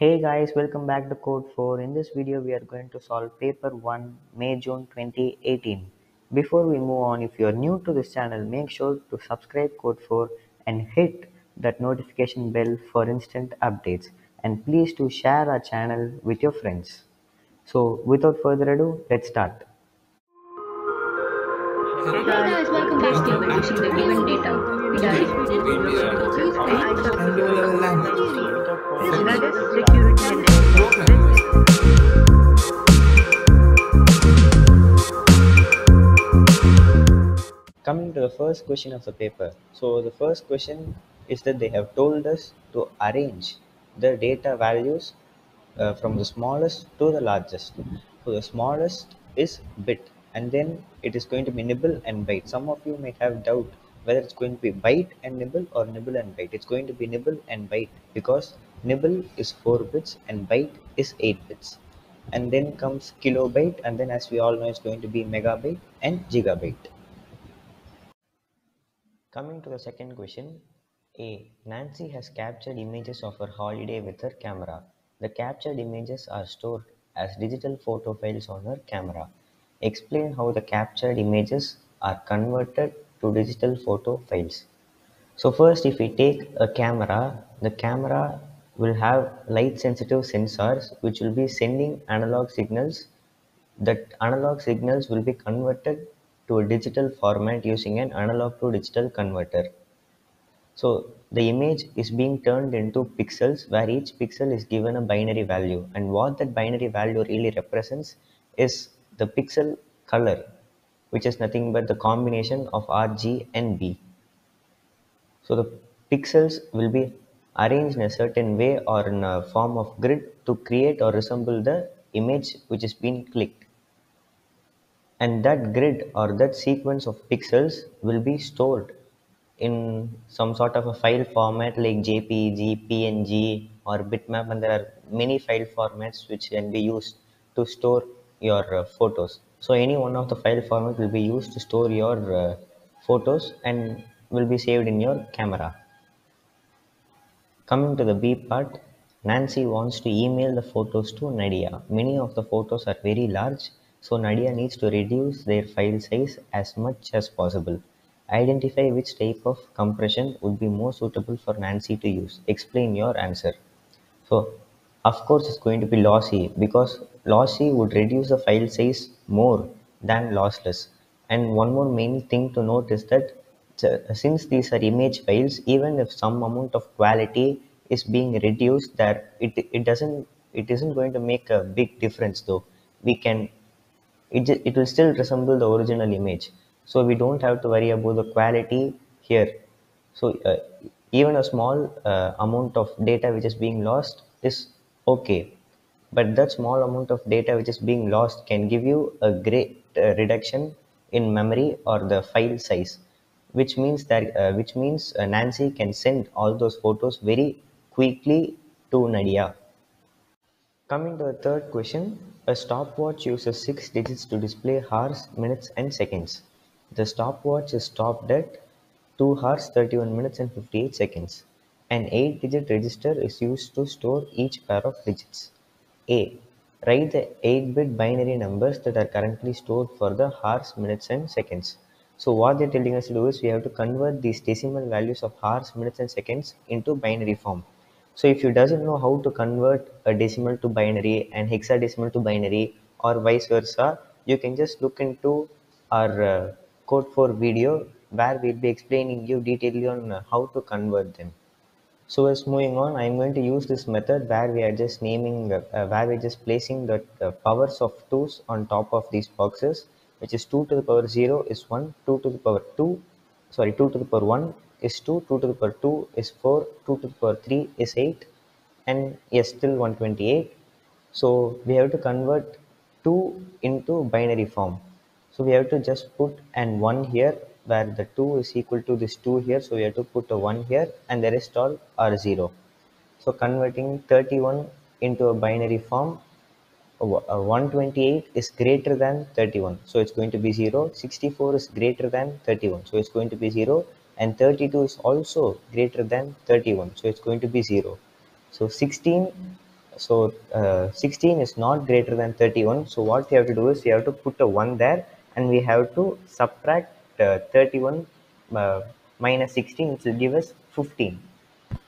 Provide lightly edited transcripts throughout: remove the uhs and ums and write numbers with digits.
Hey guys, welcome back to Code 4. In this video, we are going to solve paper 1 May-June 2018. Before we move on, if you are new to this channel, make sure to subscribe Code 4 and hit that notification bell for instant updates. And please do share our channel with your friends. So without further ado, let's start. Hey guys, welcome back to Producing the Given Data. Guys, that is security and Coming to the first question of the paper. So the first question is that they have told us to arrange the data values from the smallest to the largest. So the smallest is bit, and then it is going to be nibble and byte. Some of you might have doubt whether it's going to be byte and nibble or nibble and byte. It's going to be nibble and byte because nibble is 4 bits and byte is 8 bits. And then comes kilobyte, and then as we all know, it's going to be megabyte and gigabyte. Coming to the second question, A. Nancy has captured images of her holiday with her camera. The captured images are stored as digital photo files on her camera. Explain how the captured images are converted to digital photo files. So first, if we take a camera, the camera will have light sensitive sensors which will be sending analog signals. That analog signals will be converted to a digital format using an analog to digital converter. So the image is being turned into pixels where each pixel is given a binary value, and what that binary value really represents is the pixel color, which is nothing but the combination of RG and B. So the pixels will be arranged in a certain way or in a form of grid to create or resemble the image which is being clicked. And that grid or that sequence of pixels will be stored in some sort of a file format like JPG, PNG or bitmap, and there are many file formats which can be used to store your photos. So any one of the file format will be used to store your photos and will be saved in your camera. Coming to the B part, Nancy wants to email the photos to Nadia. Many of the photos are very large, so Nadia needs to reduce their file size as much as possible. Identify which type of compression would be more suitable for Nancy to use. Explain your answer. So, of course, it's going to be lossy because lossy would reduce the file size more than lossless. And one more main thing to note is that since these are image files, even if some amount of quality is being reduced, there it isn't going to make a big difference though. We can it will still resemble the original image, so we don't have to worry about the quality here. So even a small amount of data which is being lost is okay, but that small amount of data which is being lost can give you a great reduction in memory or the file size, which means Nancy can send all those photos very quickly to Nadia. Coming to the third question, a stopwatch uses 6 digits to display hours, minutes, and seconds. The stopwatch is stopped at 2 hours, 31 minutes, and 58 seconds. An 8-digit register is used to store each pair of digits. A. Write the 8-bit binary numbers that are currently stored for the hours, minutes, and seconds. So what they're telling us to do is we have to convert these decimal values of hours, minutes, and seconds into binary form. So if you doesn't know how to convert a decimal to binary and hexadecimal to binary or vice versa, you can just look into our code for video where we'll be explaining you detailedly on how to convert them. So as moving on, I'm going to use this method where we are just naming, where we're just placing the powers of 2's on top of these boxes, which is 2 to the power 0 is 1, 2 to the power 2, sorry, 2 to the power 1 is 2, 2 to the power 2 is 4, 2 to the power 3 is 8, and yes, still 128. So we have to convert 2 into binary form. So we have to just put an 1 here where the 2 is equal to this 2 here. So we have to put a 1 here and the rest all are 0. So converting 31 into a binary form, 128 is greater than 31. So it's going to be 0. 64 is greater than 31. So it's going to be 0. And 32 is also greater than 31. So it's going to be 0. So 16 So 16 is not greater than 31. So what we have to do is we have to put a 1 there, and we have to subtract 31 minus 16, which will give us 15.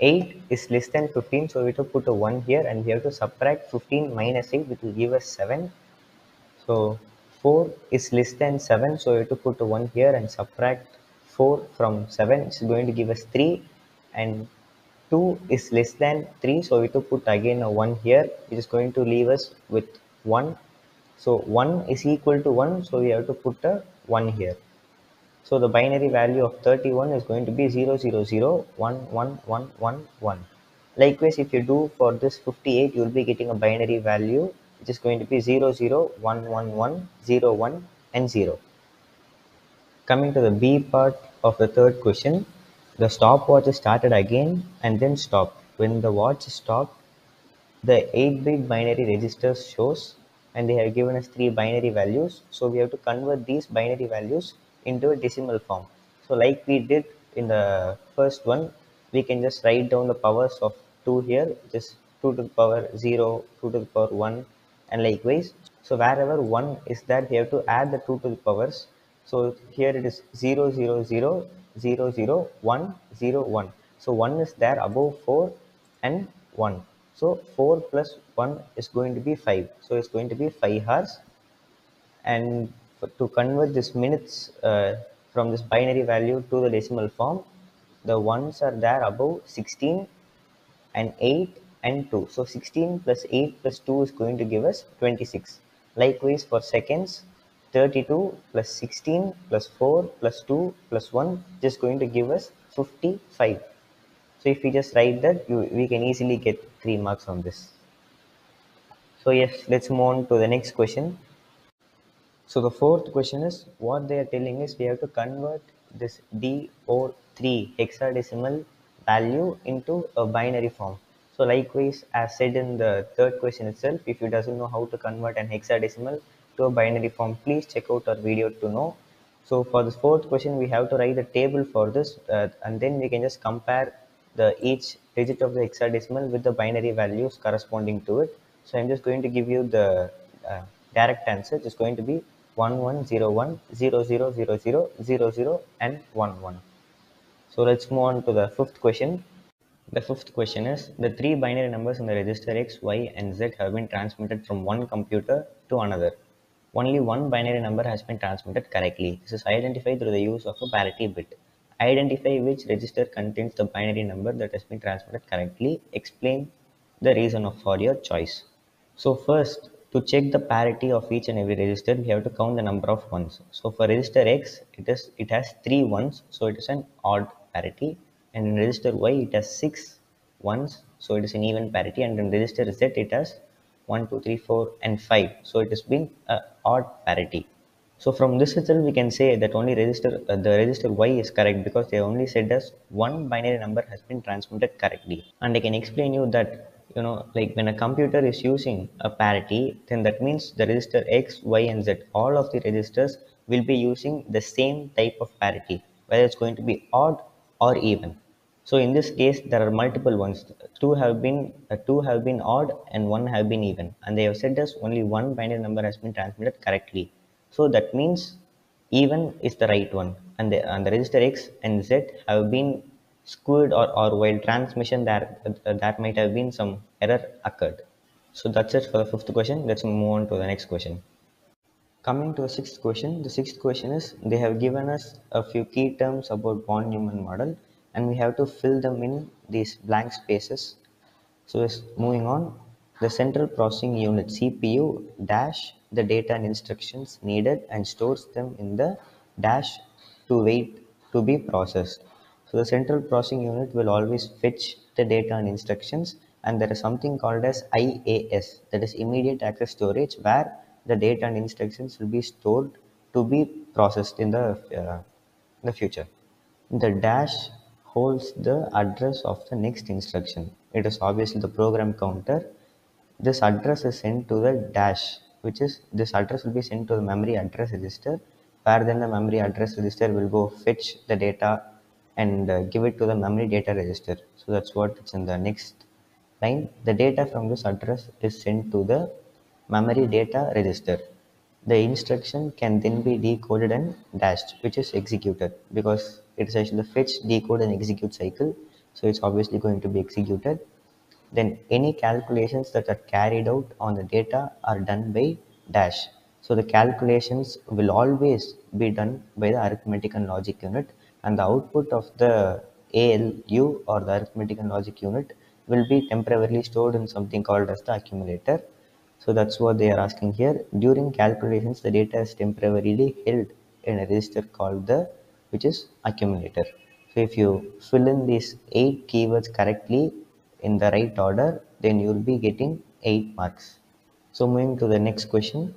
8 is less than 15, so we have to put a 1 here, and we have to subtract 15 minus 8, which will give us 7. So 4 is less than 7, so we have to put a 1 here and subtract 4 from 7. It's going to give us 3. And 2 is less than 3, so we have to put again a 1 here, which is going to leave us with 1. So 1 is equal to 1, so we have to put a 1 here. So the binary value of 31 is going to be 0, 0, 0, 1, 1, 1, 1, 1. Likewise, if you do for this 58, you will be getting a binary value which is going to be 0, 0, 1, 1, 1, 0, 1, and 0. Coming to the B part of the third question, the stopwatch is started again and then stopped. When the watch stopped, the 8-bit binary register shows, and they have given us 3 binary values, so we have to convert these binary values into a decimal form. So like we did in the first one, we can just write down the powers of 2 here, just 2 to the power 0, 2 to the power 1, and likewise. So wherever 1 is there, we have to add the 2 to the powers. So here it is 0, 0, 0, 0, 0, 1, 0, 1. So 1 is there above 4 and 1. So 4 plus 1 is going to be 5. So it's going to be 5 hours. And to convert this minutes from this binary value to the decimal form, the ones are there above 16 and 8 and 2. So 16 plus 8 plus 2 is going to give us 26. Likewise for seconds, 32 plus 16 plus 4 plus 2 plus 1 is going to give us 55. So if we just write that, we can easily get 3 marks on this. So yes, let's move on to the next question. So the fourth question is, what they are telling is we have to convert this DO3 hexadecimal value into a binary form. So likewise, as said in the third question itself, if you doesn't know how to convert an hexadecimal to a binary form, please check out our video to know. So for this fourth question, we have to write the table for this, and then we can just compare the each digit of the hexadecimal with the binary values corresponding to it. So I'm just going to give you the direct answer. It's going to be 1101000000 and 11. So let's move on to the fifth question. The fifth question is, the three binary numbers in the register X, Y, and Z have been transmitted from one computer to another. Only one binary number has been transmitted correctly. This is identified through the use of a parity bit. Identify which register contains the binary number that has been transmitted correctly. Explain the reason for your choice. So first, to check the parity of each and every register, we have to count the number of ones. So for register X, it has 3 ones, so it is an odd parity. And in register Y, it has 6 ones, so it is an even parity. And in register Z, it has 1, 2, 3, 4, and 5, so it has been an odd parity. So from this itself, we can say that only the register Y is correct, because they only said us one binary number has been transmitted correctly. And I can explain you that, like when a computer is using a parity, then that means the register X, Y, and Z, all of the registers will be using the same type of parity, whether it's going to be odd or even. So in this case, there are multiple ones. Two have been odd and one have been even, and they have said us only one binary number has been transmitted correctly. So that means even is the right one, and the register X and Z have been skewed, or while transmission that might have been some error occurred. So that's it for the fifth question. Let's move on to the next question. Coming to the sixth question is, they have given us a few key terms about von Neumann model, and we have to fill them in these blank spaces. So is moving on, the central processing unit CPU dash the data and instructions needed and stores them in the dash to wait to be processed. So the central processing unit will always fetch the data and instructions, and there is something called as IAS, that is immediate access storage, where the data and instructions will be stored to be processed in the future. The dash holds the address of the next instruction. It is obviously the program counter. This address is sent to the dash, which is this address will be sent to the memory address register, where then the memory address register will go fetch the data and give it to the memory data register. So that's what it's in the next line, the data from this address is sent to the memory data register. The instruction can then be decoded and dashed, which is executed because it is actually the fetch, decode, and execute cycle. So it's obviously going to be executed. Then any calculations that are carried out on the data are done by dash. So the calculations will always be done by the arithmetic and logic unit, and the output of the ALU or the arithmetic and logic unit will be temporarily stored in something called as the accumulator. So that's what they are asking here. During calculations, the data is temporarily held in a register called the, which is accumulator. So if you fill in these 8 keywords correctly in the right order, then you will be getting 8 marks. So moving to the next question.